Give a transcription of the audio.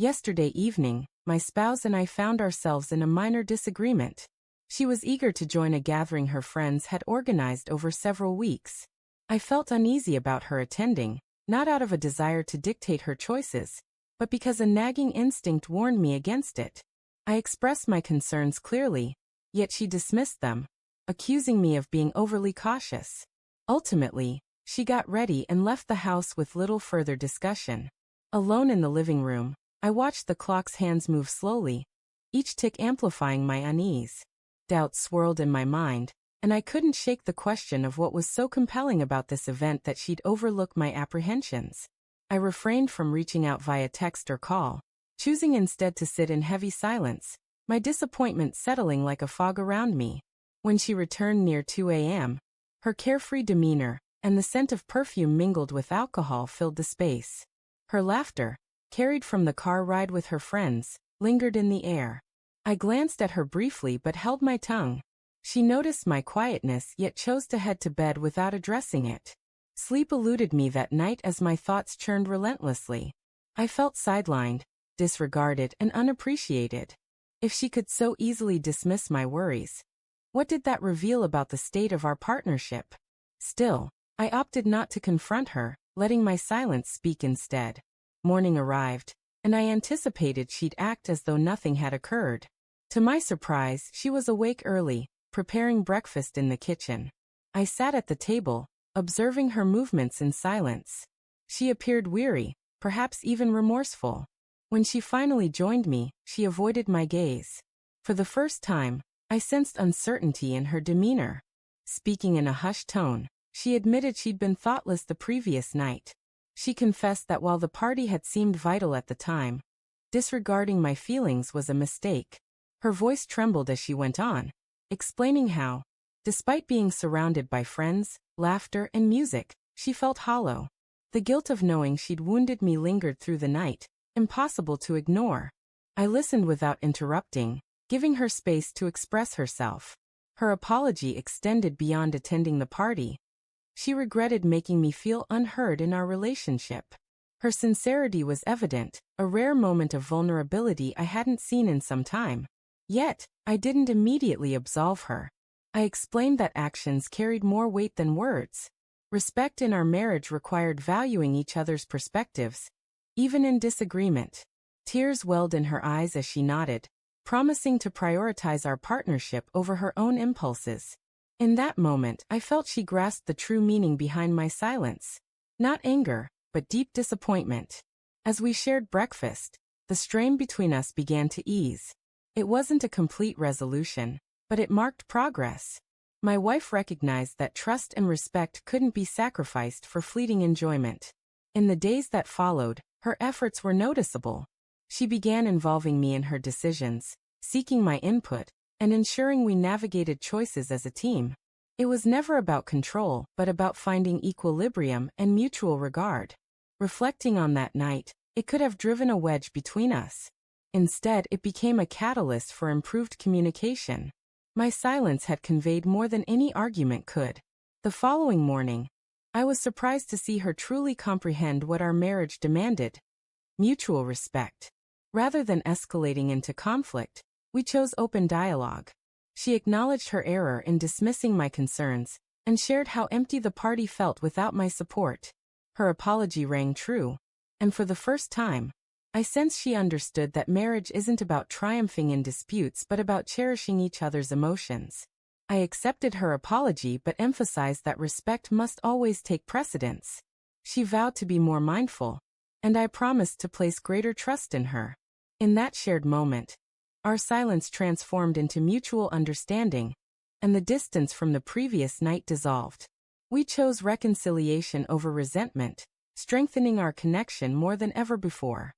Yesterday evening, my spouse and I found ourselves in a minor disagreement. She was eager to join a gathering her friends had organized over several weeks. I felt uneasy about her attending, not out of a desire to dictate her choices, but because a nagging instinct warned me against it. I expressed my concerns clearly, yet she dismissed them, accusing me of being overly cautious. Ultimately, she got ready and left the house with little further discussion. Alone in the living room, I watched the clock's hands move slowly, each tick amplifying my unease. Doubts swirled in my mind, and I couldn't shake the question of what was so compelling about this event that she'd overlook my apprehensions. I refrained from reaching out via text or call, choosing instead to sit in heavy silence, my disappointment settling like a fog around me. When she returned near 2 a.m., her carefree demeanor and the scent of perfume mingled with alcohol filled the space. Her laughter, carried from the car ride with her friends, lingered in the air. I glanced at her briefly but held my tongue. She noticed my quietness yet chose to head to bed without addressing it. Sleep eluded me that night as my thoughts churned relentlessly. I felt sidelined, disregarded, and unappreciated. If she could so easily dismiss my worries, what did that reveal about the state of our partnership? Still, I opted not to confront her, letting my silence speak instead. Morning arrived, and I anticipated she'd act as though nothing had occurred. To my surprise, she was awake early, preparing breakfast in the kitchen. I sat at the table, observing her movements in silence. She appeared weary, perhaps even remorseful. When she finally joined me, she avoided my gaze. For the first time, I sensed uncertainty in her demeanor. Speaking in a hushed tone, she admitted she'd been thoughtless the previous night. She confessed that while the party had seemed vital at the time, disregarding my feelings was a mistake. Her voice trembled as she went on, explaining how, despite being surrounded by friends, laughter, and music, she felt hollow. The guilt of knowing she'd wounded me lingered through the night, impossible to ignore. I listened without interrupting, giving her space to express herself. Her apology extended beyond attending the party. She regretted making me feel unheard in our relationship. Her sincerity was evident, a rare moment of vulnerability I hadn't seen in some time. Yet, I didn't immediately absolve her. I explained that actions carried more weight than words. Respect in our marriage required valuing each other's perspectives, even in disagreement. Tears welled in her eyes as she nodded, promising to prioritize our partnership over her own impulses. In that moment, I felt she grasped the true meaning behind my silence. Not anger, but deep disappointment. As we shared breakfast, the strain between us began to ease. It wasn't a complete resolution, but it marked progress. My wife recognized that trust and respect couldn't be sacrificed for fleeting enjoyment. In the days that followed, her efforts were noticeable. She began involving me in her decisions, seeking my input, and ensuring we navigated choices as a team. It was never about control, but about finding equilibrium and mutual regard. Reflecting on that night, it could have driven a wedge between us. Instead, it became a catalyst for improved communication. My silence had conveyed more than any argument could. The following morning, I was surprised to see her truly comprehend what our marriage demanded: mutual respect. Rather than escalating into conflict, we chose open dialogue. She acknowledged her error in dismissing my concerns, and shared how empty the party felt without my support. Her apology rang true, and for the first time, I sensed she understood that marriage isn't about triumphing in disputes but about cherishing each other's emotions. I accepted her apology but emphasized that respect must always take precedence. She vowed to be more mindful, and I promised to place greater trust in her. In that shared moment, our silence transformed into mutual understanding, and the distance from the previous night dissolved. We chose reconciliation over resentment, strengthening our connection more than ever before.